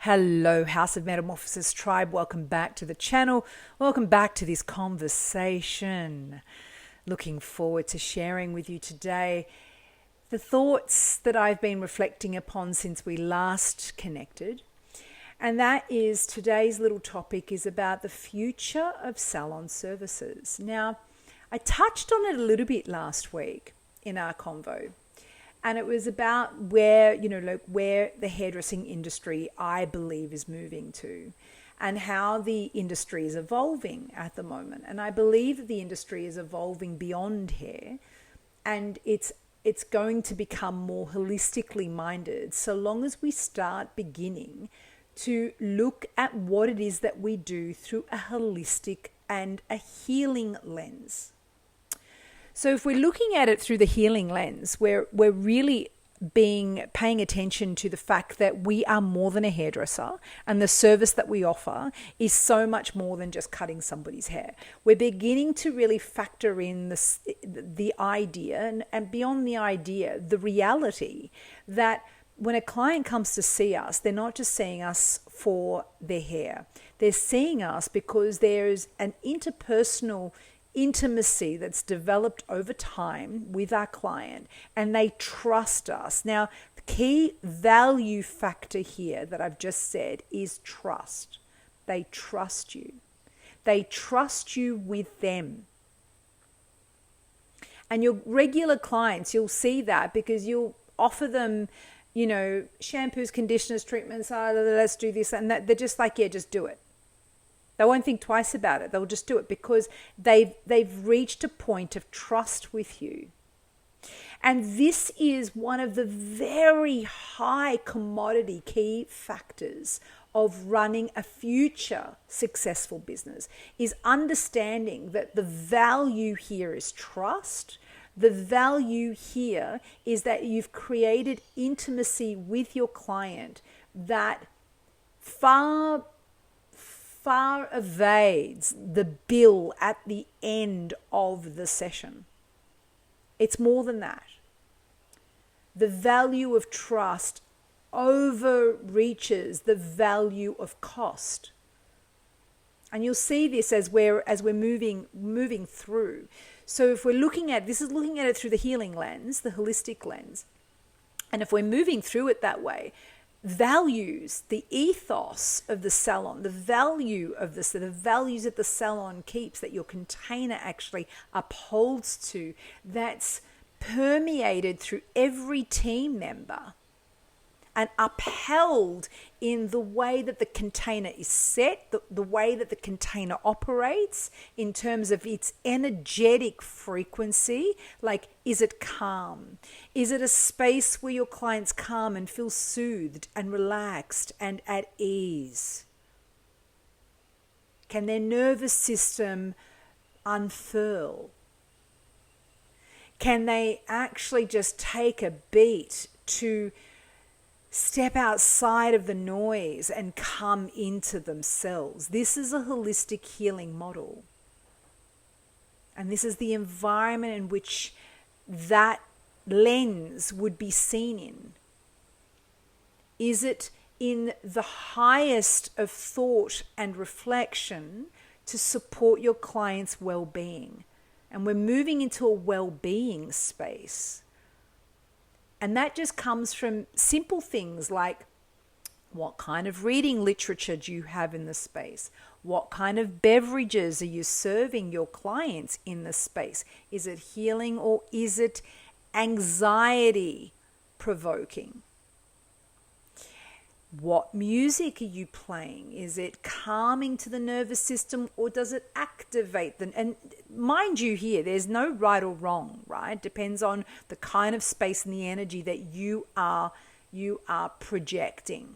Hello, House of Metamorphosis tribe. Welcome back to the channel. Welcome back to this conversation. Looking forward to sharing with you today the thoughts that I've been reflecting upon since we last connected. And that is today's little topic is about the future of salon services. Now, I touched on it a little bit last week in our convo. And it was about where the hairdressing industry, I believe, is moving to and how the industry is evolving at the moment. And I believe that the industry is evolving beyond hair and it's going to become more holistically minded so long as we start beginning to look at what it is that we do through a holistic and a healing lens. So if we're looking at it through the healing lens, we're really paying attention to the fact that we are more than a hairdresser and the service that we offer is so much more than just cutting somebody's hair. We're beginning to really factor in the idea and beyond the idea, the reality that when a client comes to see us, they're not just seeing us for their hair. They're seeing us because there's an interpersonal intimacy that's developed over time with our client and they trust us. Now, the key value factor here that I've just said is trust. They trust you. They trust you with them. And your regular clients, you'll see that because you'll offer them, shampoos, conditioners, treatments, let's do this and that. They're just like, yeah, just do it. They won't think twice about it. They'll just do it because they've reached a point of trust with you. And this is one of the very high commodity key factors of running a future successful business is understanding that the value here is trust. The value here is that you've created intimacy with your client that far evades the bill at the end of the session. It's more than that. The value of trust overreaches the value of cost. And you'll see this as we're moving through. So if we're looking at it through the healing lens, the holistic lens, and if we're moving through it that way, values, the ethos of the salon, the value of the values that the salon keeps, that your container actually upholds to, that's permeated through every team member and upheld in the way that the container is set, the way that the container operates in terms of its energetic frequency. Like, is it calm? Is it a space where your clients calm and feel soothed and relaxed and at ease? Can their nervous system unfurl? Can they actually just take a beat to step outside of the noise and come into themselves? This is a holistic healing model. And this is the environment in which that lens would be seen in. Is it in the highest of thought and reflection to support your client's well-being? And we're moving into a well-being space. And that just comes from simple things like, what kind of reading literature do you have in the space? What kind of beverages are you serving your clients in the space? Is it healing or is it anxiety provoking? What music are you playing? Is it calming to the nervous system or does it activate them? And mind you here, there's no right or wrong, right? It depends on the kind of space and the energy that you are projecting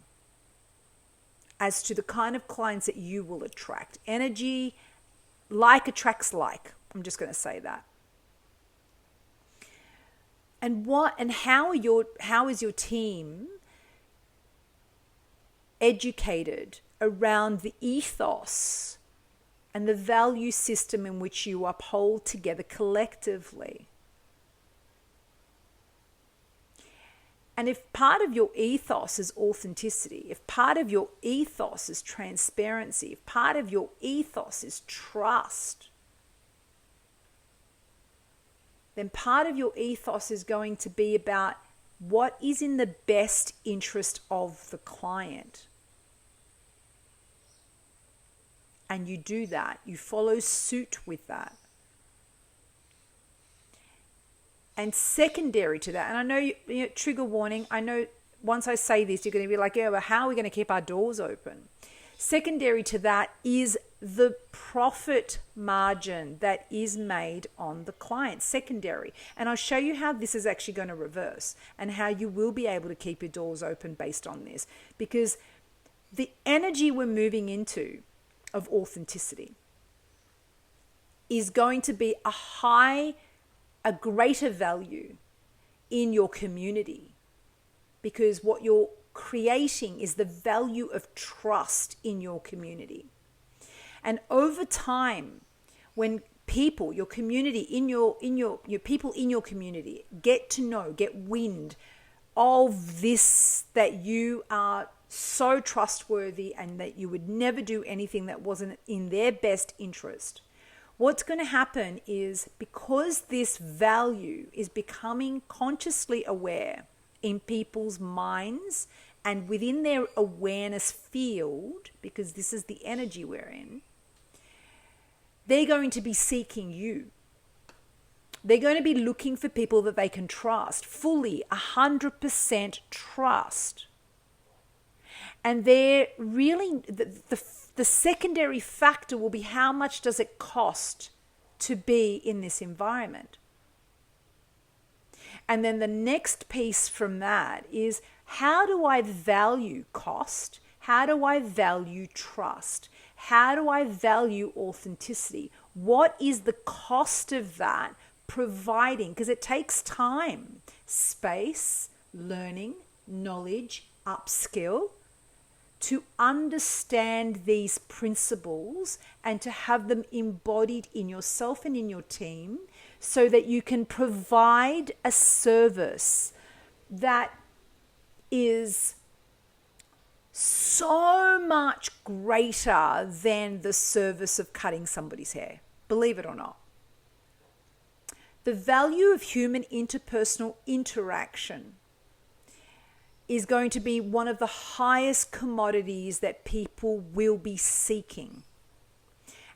as to the kind of clients that you will attract. Energy, like attracts like. I'm just going to say that. And how is your team educated around the ethos and the value system in which you uphold together collectively? And if part of your ethos is authenticity, if part of your ethos is transparency, if part of your ethos is trust, then part of your ethos is going to be about what is in the best interest of the client. And you do that. You follow suit with that. And secondary to that, and I know, you know, trigger warning, I know once I say this, you're going to be like, yeah, but how are we going to keep our doors open? Secondary to that is the profit margin that is made on the client. Secondary. And I'll show you how this is actually going to reverse and how you will be able to keep your doors open based on this. Because the energy we're moving into of authenticity is going to be a greater value in your community, because what you're creating is the value of trust in your community. And over time, when people, your community, your people in your community get to know, get wind of this, that you are so trustworthy and that you would never do anything that wasn't in their best interest, what's going to happen is, because this value is becoming consciously aware in people's minds and within their awareness field, because this is the energy we're in, they're going to be seeking you. They're going to be looking for people that they can trust, fully, 100% trust. And they're really, the secondary factor will be, how much does it cost to be in this environment? And then the next piece from that is, how do I value cost? How do I value trust? How do I value authenticity? What is the cost of that providing? Because it takes time, space, learning, knowledge, upskill, to understand these principles and to have them embodied in yourself and in your team, so that you can provide a service that is so much greater than the service of cutting somebody's hair, believe it or not. The value of human interpersonal interaction is going to be one of the highest commodities that people will be seeking.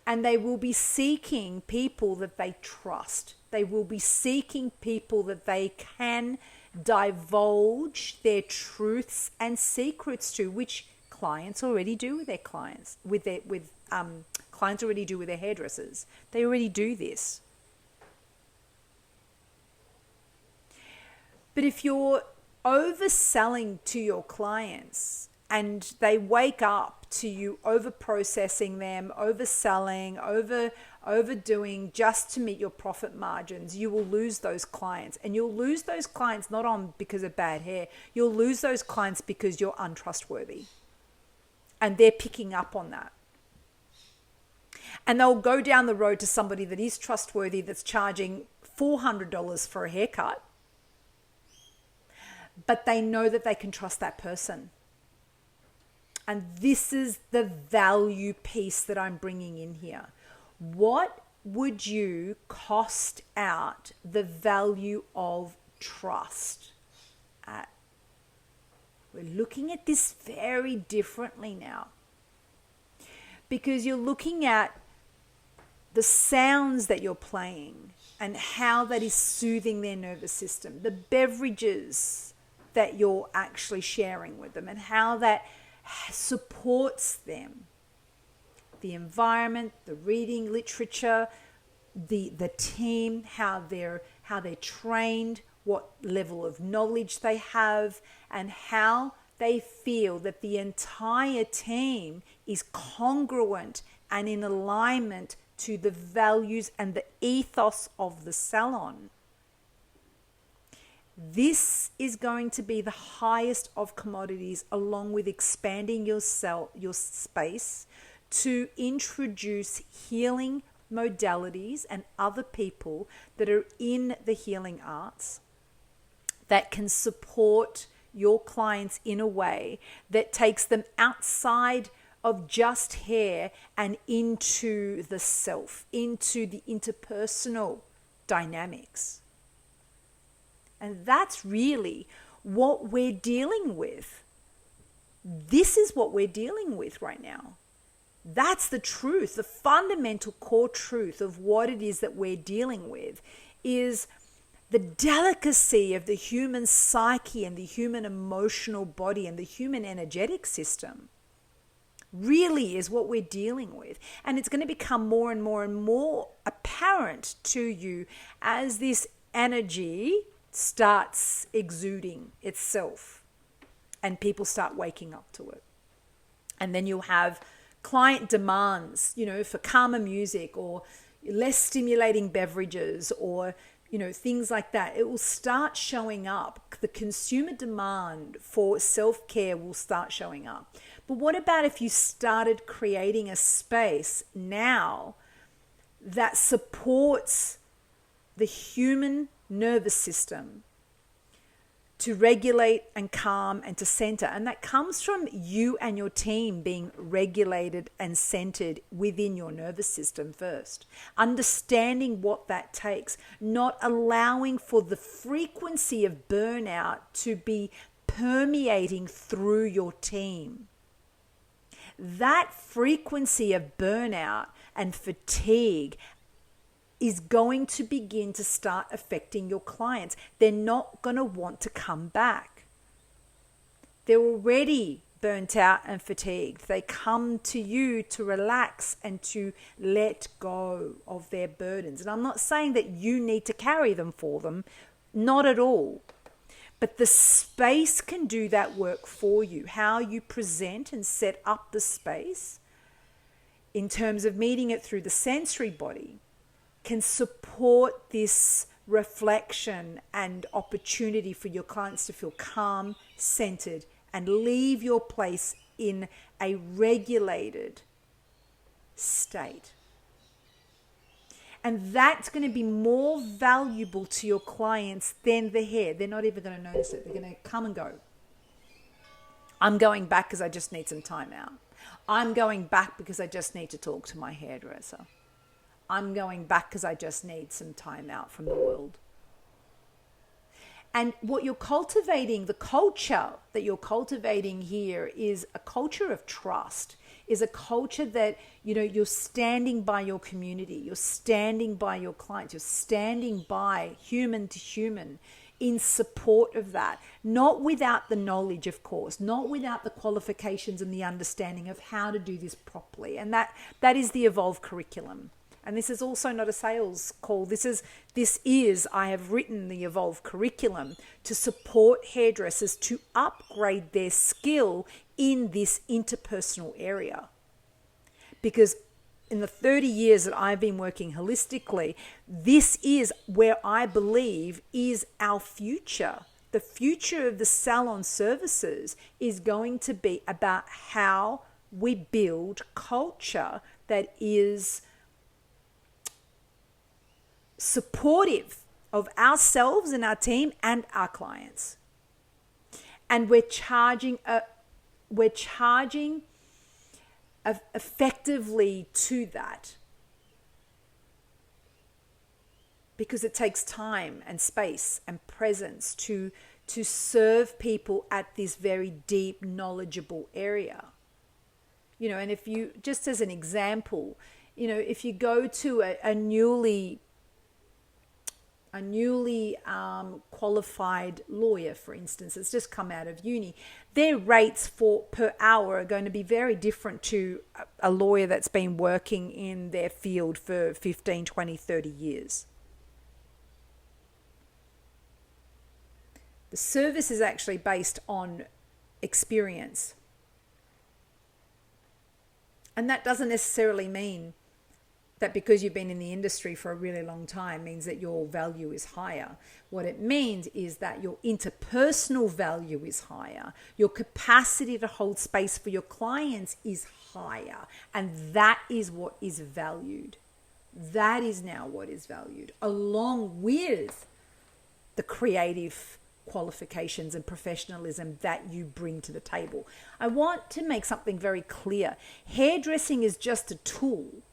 And they will be seeking people that they trust. They will be seeking people that they can divulge their truths and secrets to, which clients already do with their clients, clients already do with their hairdressers. They already do this. But if you're overselling to your clients and they wake up to you over processing them, overselling, overdoing just to meet your profit margins, you will lose those clients. And you'll lose those clients not on because of bad hair. You'll lose those clients because you're untrustworthy. And they're picking up on that. And they'll go down the road to somebody that is trustworthy, that's charging $400 for a haircut. But they know that they can trust that person. And this is the value piece that I'm bringing in here. What would you cost out the value of trust at? We're looking at this very differently now, because you're looking at the sounds that you're playing and how that is soothing their nervous system, the beverages that you're actually sharing with them and how that supports them, the environment, the reading literature, the team, how they're trained, what level of knowledge they have, and how they feel that the entire team is congruent and in alignment to the values and the ethos of the salon. This is going to be the highest of commodities, along with expanding your space to introduce healing modalities and other people that are in the healing arts that can support your clients in a way that takes them outside of just hair and into the self, into the interpersonal dynamics. And that's really what we're dealing with. This is what we're dealing with right now. That's the truth. The fundamental core truth of what it is that we're dealing with is the delicacy of the human psyche and the human emotional body and the human energetic system really is what we're dealing with. And it's going to become more and more and more apparent to you as this energy starts exuding itself and people start waking up to it. And then you'll have client demands, for calmer music or less stimulating beverages or things like that. It will start showing up. The consumer demand for self-care will start showing up. But what about if you started creating a space now that supports the human nervous system to regulate and calm and to center? And that comes from you and your team being regulated and centered within your nervous system first. Understanding what that takes, not allowing for the frequency of burnout to be permeating through your team. That frequency of burnout and fatigue is going to begin to start affecting your clients. They're not going to want to come back. They're already burnt out and fatigued. They come to you to relax and to let go of their burdens. And I'm not saying that you need to carry them for them, not at all. But the space can do that work for you. How you present and set up the space in terms of meeting it through the sensory body can support this reflection and opportunity for your clients to feel calm, centered, and leave your place in a regulated state. And that's going to be more valuable to your clients than the hair. They're not even going to notice it. They're going to come and go. I'm going back because I just need some time out. I'm going back because I just need to talk to my hairdresser. I'm going back because I just need some time out from the world. And what you're cultivating, the culture that you're cultivating here is a culture of trust, is a culture that, you're standing by your community, you're standing by your clients, you're standing by human to human in support of that, not without the knowledge, of course, not without the qualifications and the understanding of how to do this properly. And that is the Evolve curriculum. And this is also not a sales call. This is I have written the Evolve curriculum to support hairdressers to upgrade their skill in this interpersonal area. Because in the 30 years that I've been working holistically, this is where I believe is our future. The future of the salon services is going to be about how we build culture that is supportive of ourselves and our team and our clients. And we're charging effectively to that, because it takes time and space and presence to serve people at this very deep, knowledgeable area. And if you, just as an example, if you go to a newly qualified lawyer, for instance, that's just come out of uni, their rates per hour are going to be very different to a lawyer that's been working in their field for 15, 20, 30 years. The service is actually based on experience. And that doesn't necessarily mean that because you've been in the industry for a really long time means that your value is higher. What it means is that your interpersonal value is higher. Your capacity to hold space for your clients is higher. And that is what is valued. That is now what is valued, along with the creative qualifications and professionalism that you bring to the table. I want to make something very clear. Hairdressing is just a tool.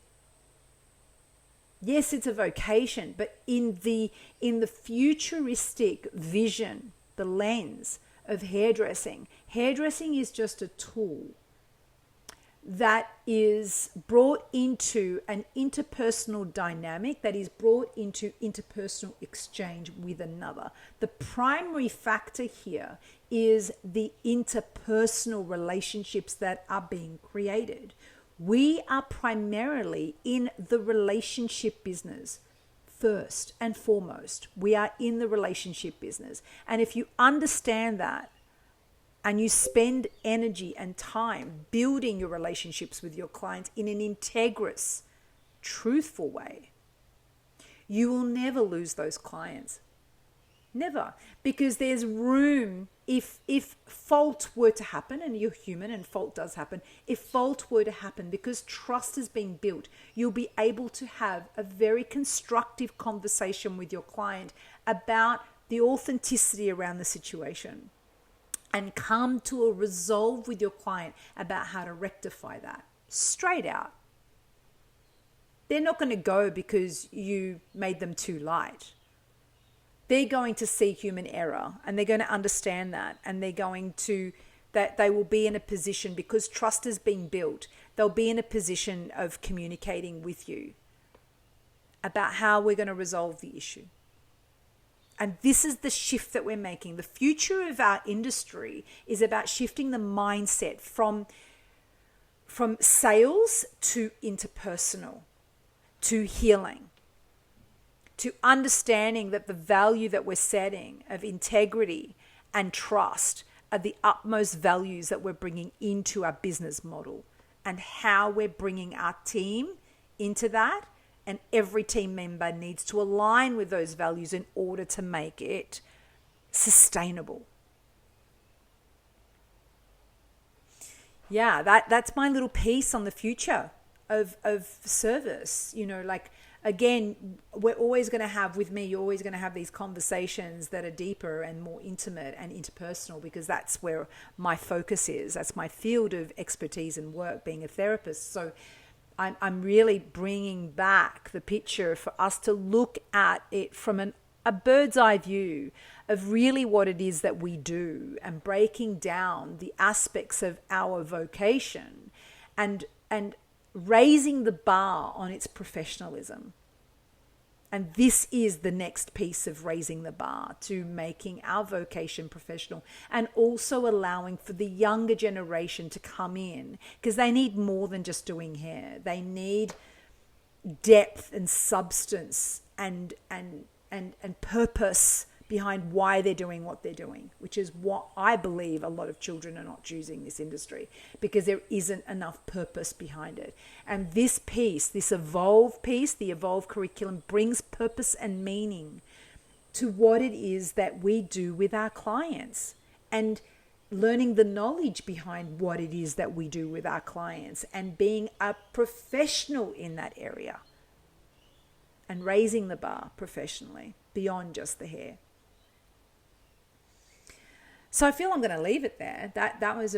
Yes, it's a vocation, but in the futuristic vision, the lens of hairdressing, hairdressing is just a tool that is brought into an interpersonal dynamic, that is brought into interpersonal exchange with another. The primary factor here is the interpersonal relationships that are being created. We are primarily in the relationship business. First and foremost, we are in the relationship business. And if you understand that, and you spend energy and time building your relationships with your clients in an integrous, truthful way, you will never lose those clients. Never. Because there's room, if fault were to happen, and you're human and fault does happen, if fault were to happen, because trust is being built, you'll be able to have a very constructive conversation with your client about the authenticity around the situation, and come to a resolve with your client about how to rectify that straight out. They're not going to go because you made them too light. They're going to see human error, and they're going to understand that, and they're going to, that they will be in a position, because trust is being built, they'll be in a position of communicating with you about how we're going to resolve the issue. And this is the shift that we're making. The future of our industry is about shifting the mindset from sales to interpersonal, to healing, to understanding that the value that we're setting of integrity and trust are the utmost values that we're bringing into our business model, and how we're bringing our team into that. And every team member needs to align with those values in order to make it sustainable. Yeah, that's my little piece on the future of service. You know, like, again, we're always going to have, with me, you're always going to have these conversations that are deeper and more intimate and interpersonal, because that's where my focus is. That's my field of expertise and work, being a therapist. So I'm really bringing back the picture for us to look at it from a bird's eye view of really what it is that we do, and breaking down the aspects of our vocation and raising the bar on its professionalism. And this is the next piece of raising the bar to making our vocation professional, and also allowing for the younger generation to come in, because they need more than just doing hair. They need depth and substance and purpose behind why they're doing what they're doing, which is what I believe a lot of children are not choosing this industry, because there isn't enough purpose behind it. And this piece, this evolve piece, the evolve curriculum, brings purpose and meaning to what it is that we do with our clients, and learning the knowledge behind what it is that we do with our clients, and being a professional in that area, and raising the bar professionally beyond just the hair. So I feel I'm going to leave it there. That was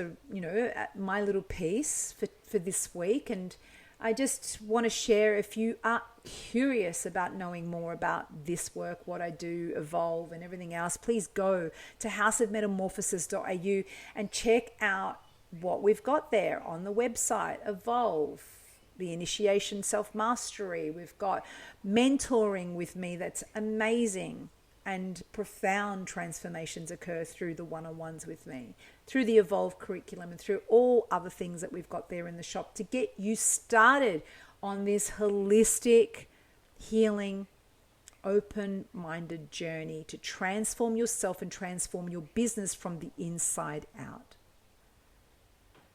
my little piece for this week. And I just want to share, if you are curious about knowing more about this work, what I do, Evolve, and everything else, please go to houseofmetamorphosis.au and check out what we've got there on the website. Evolve, the initiation self-mastery. We've got mentoring with me that's amazing, and profound transformations occur through the one-on-ones with me, through the Evolve curriculum, and through all other things that we've got there in the shop to get you started on this holistic, healing, open-minded journey to transform yourself and transform your business from the inside out.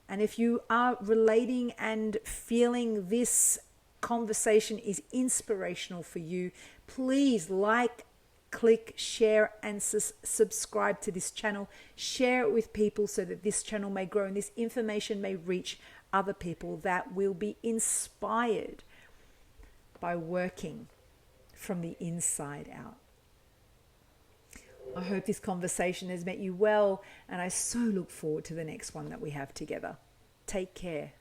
And if you are relating and feeling this conversation is inspirational for you, please click, share, and subscribe to this channel. Share it with people so that this channel may grow and this information may reach other people that will be inspired by working from the inside out. I hope this conversation has met you well, and I so look forward to the next one that we have together. Take care.